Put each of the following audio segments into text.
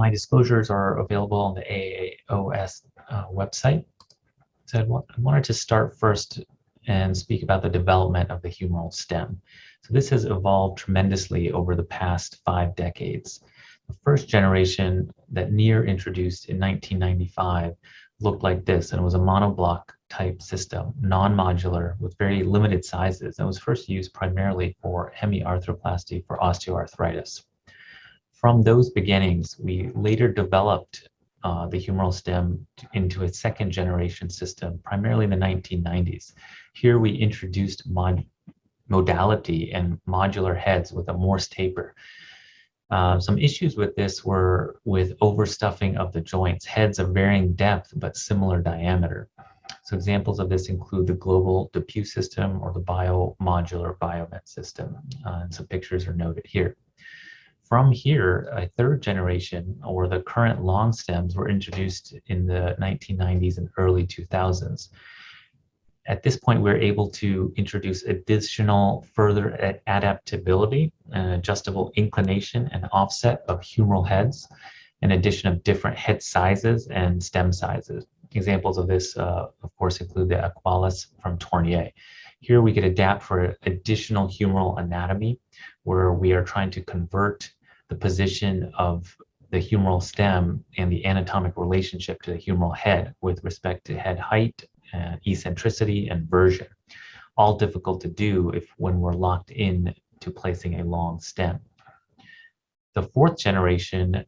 My disclosures are available on the AAOS website. So I wanted to start first and speak about the development of the humeral stem. So this has evolved tremendously over the past 5 decades. The first generation that Neer introduced in 1995 looked like this, and it was a monoblock type system, non-modular with very limited sizes, and was first used primarily for hemiarthroplasty for osteoarthritis. From those beginnings, we later developed the humeral stem into a second generation system, primarily in the 1990s. Here we introduced modality and modular heads with a Morse taper. Some issues with this were with overstuffing of the joints, heads of varying depth but similar diameter. So examples of this include the global DePuy system or the biomodular Biomet system. And some pictures are noted here. From here, a third generation, or the current long stems, were introduced in the 1990s and early 2000s. At this point, we're able to introduce additional further adaptability and adjustable inclination and offset of humeral heads, in addition of different head sizes and stem sizes. Examples of this, of course, include the Aqualis from Tournier. Here we could adapt for additional humeral anatomy, where we are trying to convert the position of the humeral stem and the anatomic relationship to the humeral head with respect to head height, eccentricity, and version. All difficult to do when we're locked in to placing a long stem. The fourth generation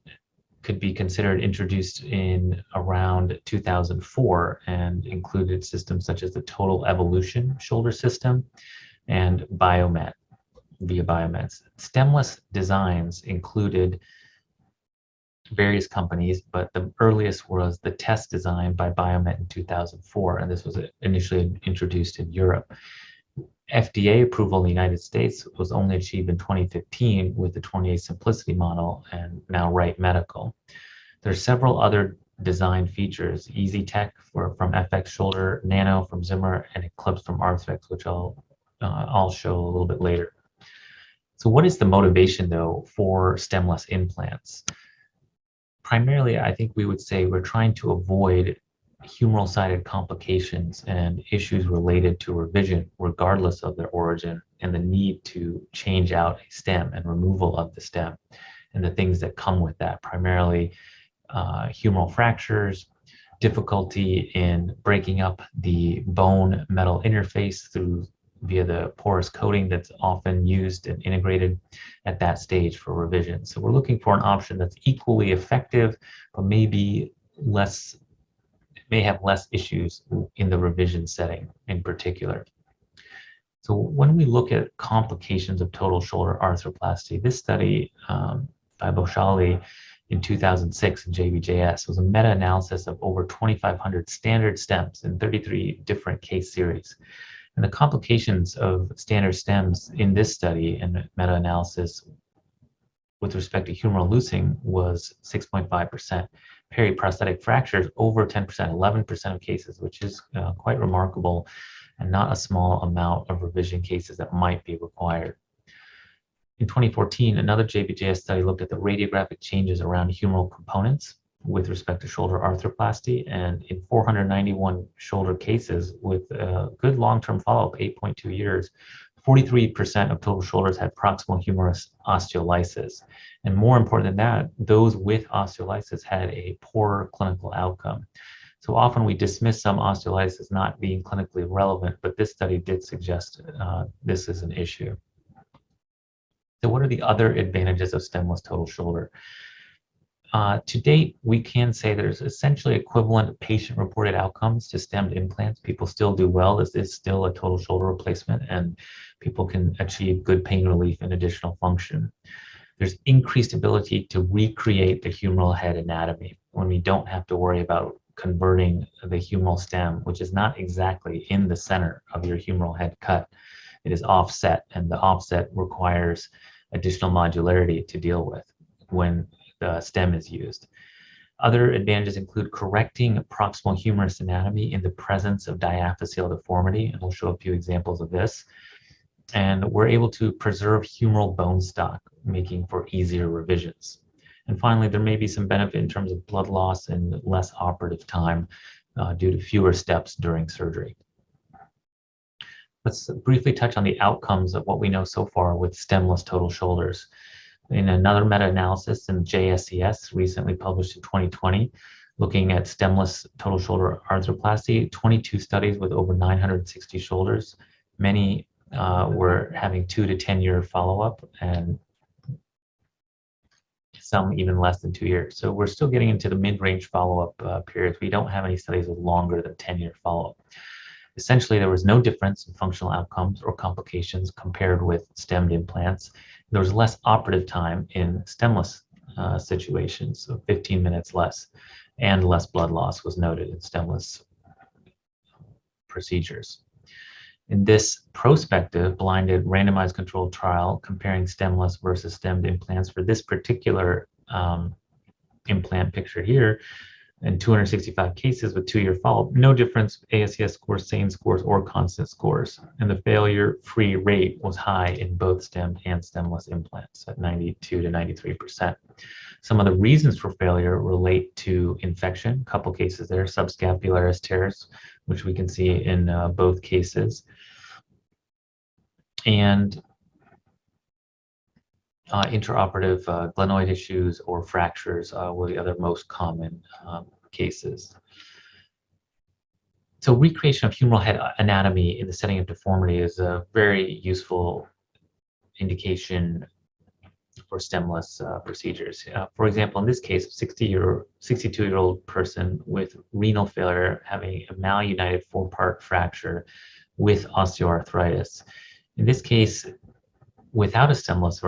could be considered introduced in around 2004 and included systems such as the Total Evolution shoulder system and Biomet via Biomets. Stemless designs included various companies, but the earliest was the test design by Biomet in 2004, and this was initially introduced in Europe. FDA approval in the United States was only achieved in 2015 with the 28 Simplicity model and now Wright Medical. There are several other design features, EasyTech from FX Shoulder, Nano from Zimmer, and Eclipse from Arthrex, which I'll show a little bit later. So what is the motivation, though, for stemless implants? Primarily, I think we would say we're trying to avoid humeral-sided complications and issues related to revision, regardless of their origin, and the need to change out a stem and removal of the stem, and the things that come with that, primarily humeral fractures, difficulty in breaking up the bone-metal interface via the porous coating that's often used and integrated at that stage for revision. So we're looking for an option that's equally effective, but may have less issues in the revision setting in particular. So when we look at complications of total shoulder arthroplasty, this study by Vishal in 2006 in JBJS was a meta-analysis of over 2,500 standard stems in 33 different case series. And the complications of standard stems in this study and meta-analysis with respect to humeral loosening was 6.5%. Periprosthetic fractures over 10%, 11% of cases, which is quite remarkable and not a small amount of revision cases that might be required. In 2014, another JBJS study looked at the radiographic changes around humeral components with respect to shoulder arthroplasty, and in 491 shoulder cases with good long-term follow-up, 8.2 years, 43% of total shoulders had proximal humerus osteolysis. And more important than that, those with osteolysis had a poorer clinical outcome. So often we dismiss some osteolysis not being clinically relevant, but this study did suggest this is an issue. So what are the other advantages of stemless total shoulder? To date, we can say there's essentially equivalent patient-reported outcomes to stemmed implants. People still do well. This is still a total shoulder replacement, and people can achieve good pain relief and additional function. There's increased ability to recreate the humeral head anatomy when we don't have to worry about converting the humeral stem, which is not exactly in the center of your humeral head cut. It is offset, and the offset requires additional modularity to deal with when the stem is used. Other advantages include correcting proximal humerus anatomy in the presence of diaphyseal deformity, and we'll show a few examples of this. And we're able to preserve humeral bone stock, making for easier revisions. And finally, there may be some benefit in terms of blood loss and less operative time due to fewer steps during surgery. Let's briefly touch on the outcomes of what we know so far with stemless total shoulders. In another meta-analysis in JSCS, recently published in 2020, looking at stemless total shoulder arthroplasty, 22 studies with over 960 shoulders. Many were having 2 to 10 year follow-up, and some even less than 2 years. So we're still getting into the mid-range follow-up periods. We don't have any studies with longer than 10-year follow-up. Essentially, there was no difference in functional outcomes or complications compared with stemmed implants. There was less operative time in stemless situations, so 15 minutes less, and less blood loss was noted in stemless procedures. In this prospective, blinded, randomized controlled trial comparing stemless versus stemmed implants for this particular implant picture here, in 265 cases with 2-year follow-up, no difference ASCS scores, SANE scores, or constant scores. And the failure-free rate was high in both stemmed and stemless implants at 92 to 93%. Some of the reasons for failure relate to infection, a couple cases there, subscapularis tears, which we can see in both cases. And intraoperative glenoid issues or fractures were the other most common cases. So recreation of humeral head anatomy in the setting of deformity is a very useful indication for stemless procedures. For example, in this case, a 62-year-old person with renal failure having a malunited 4-part fracture with osteoarthritis. In this case, without a stemless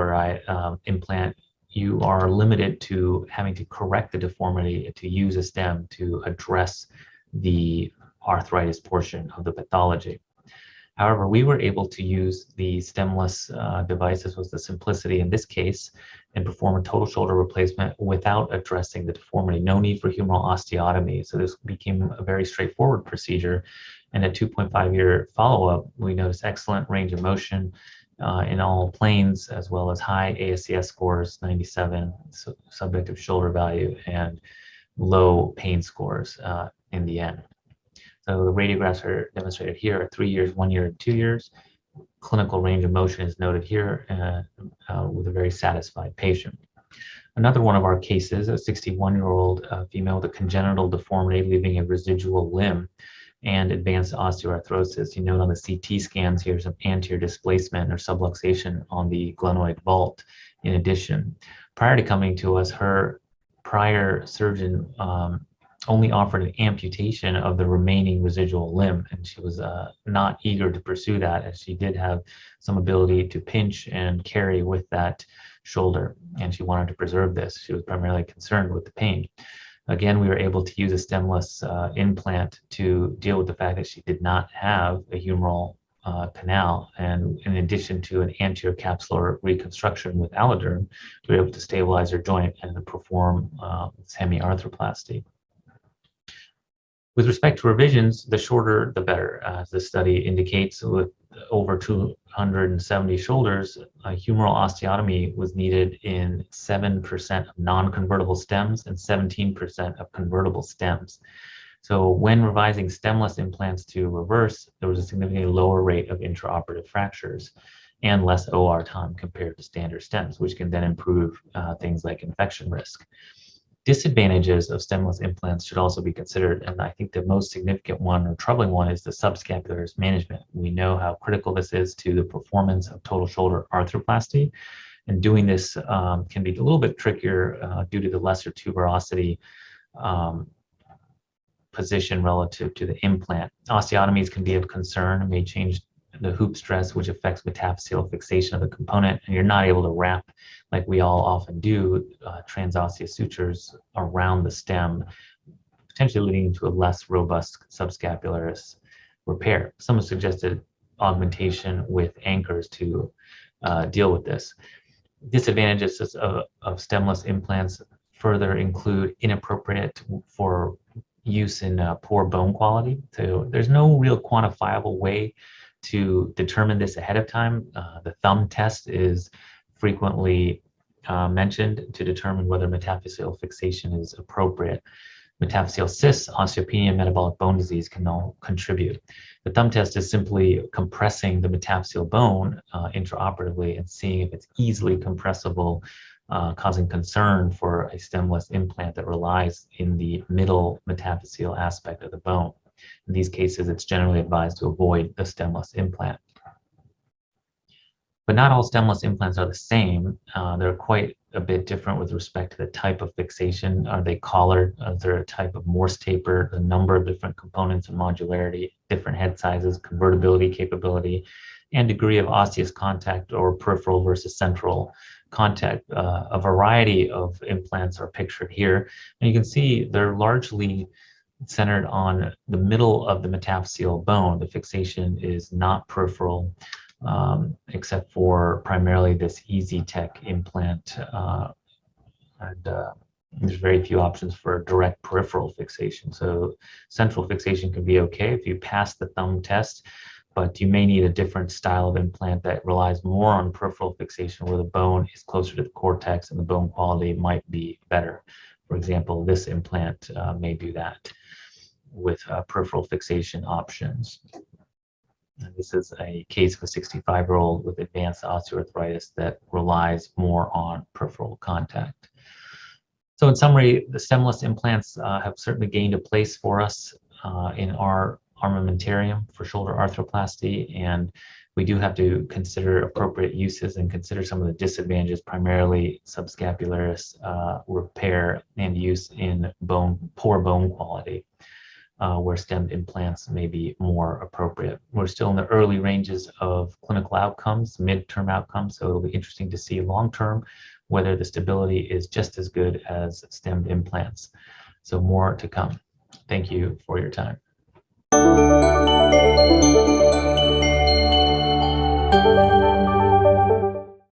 implant, you are limited to having to correct the deformity to use a stem to address the arthritis portion of the pathology. However, we were able to use the stemless device, this was the simplicity in this case, and perform a total shoulder replacement without addressing the deformity. No need for humeral osteotomy. So this became a very straightforward procedure. And at 2.5-year follow-up, we noticed excellent range of motion in all planes, as well as high ASCS scores, 97, subjective shoulder value, and low pain scores in the end. So the radiographs are demonstrated here at 3 years, 1 year, and 2 years. Clinical range of motion is noted here with a very satisfied patient. Another one of our cases, a 61-year-old female with a congenital deformity leaving a residual limb and advanced osteoarthrosis. You note on the CT scans here some anterior displacement or subluxation on the glenoid vault. In addition, prior to coming to us, her prior surgeon only offered an amputation of the remaining residual limb, and she was not eager to pursue that, as she did have some ability to pinch and carry with that shoulder, and she wanted to preserve this. She was primarily concerned with the pain. Again, we were able to use a stemless implant to deal with the fact that she did not have a humeral canal, and in addition to an anterior capsular reconstruction with alloderm, we were able to stabilize her joint and perform hemi-arthroplasty. With respect to revisions, the shorter the better. As the study indicates, with over 270 shoulders, humeral osteotomy was needed in 7% of non-convertible stems and 17% of convertible stems. So when revising stemless implants to reverse, there was a significantly lower rate of intraoperative fractures and less OR time compared to standard stems, which can then improve things like infection risk. Disadvantages of stemless implants should also be considered, and I think the most significant one or troubling one is the subscapularis management. We know how critical this is to the performance of total shoulder arthroplasty, and doing this can be a little bit trickier due to the lesser tuberosity position relative to the implant. Osteotomies can be of concern and may change the hoop stress, which affects metaphyseal fixation of the component, and you're not able to wrap, like we all often do, transosseous sutures around the stem, potentially leading to a less robust subscapularis repair. Some have suggested augmentation with anchors to deal with this. Disadvantages of stemless implants further include inappropriate for use in poor bone quality. So there's no real quantifiable way to determine this ahead of time. The thumb test is frequently mentioned to determine whether metaphyseal fixation is appropriate. Metaphyseal cysts, osteopenia, metabolic bone disease can all contribute. The thumb test is simply compressing the metaphyseal bone intraoperatively and seeing if it's easily compressible, causing concern for a stemless implant that relies in the middle metaphyseal aspect of the bone. In these cases, it's generally advised to avoid the stemless implant. But not all stemless implants are the same. They're quite a bit different with respect to the type of fixation. Are they collared? Is there a type of Morse taper? The number of different components and modularity, different head sizes, convertibility capability, and degree of osseous contact or peripheral versus central contact. A variety of implants are pictured here. And you can see they're largely centered on the middle of the metaphyseal bone. The fixation is not peripheral, except for primarily this EasyTech implant. There's very few options for direct peripheral fixation. So central fixation can be okay if you pass the thumb test, but you may need a different style of implant that relies more on peripheral fixation where the bone is closer to the cortex and the bone quality might be better. For example, this implant may do that with peripheral fixation options. And this is a case of a 65-year-old with advanced osteoarthritis that relies more on peripheral contact. So in summary, the stemless implants have certainly gained a place for us in our armamentarium for shoulder arthroplasty, and we do have to consider appropriate uses and consider some of the disadvantages, primarily subscapularis repair and use in poor bone quality. Where stemmed implants may be more appropriate. We're still in the early ranges of clinical outcomes, midterm outcomes, so it'll be interesting to see long-term whether the stability is just as good as stemmed implants. So more to come. Thank you for your time.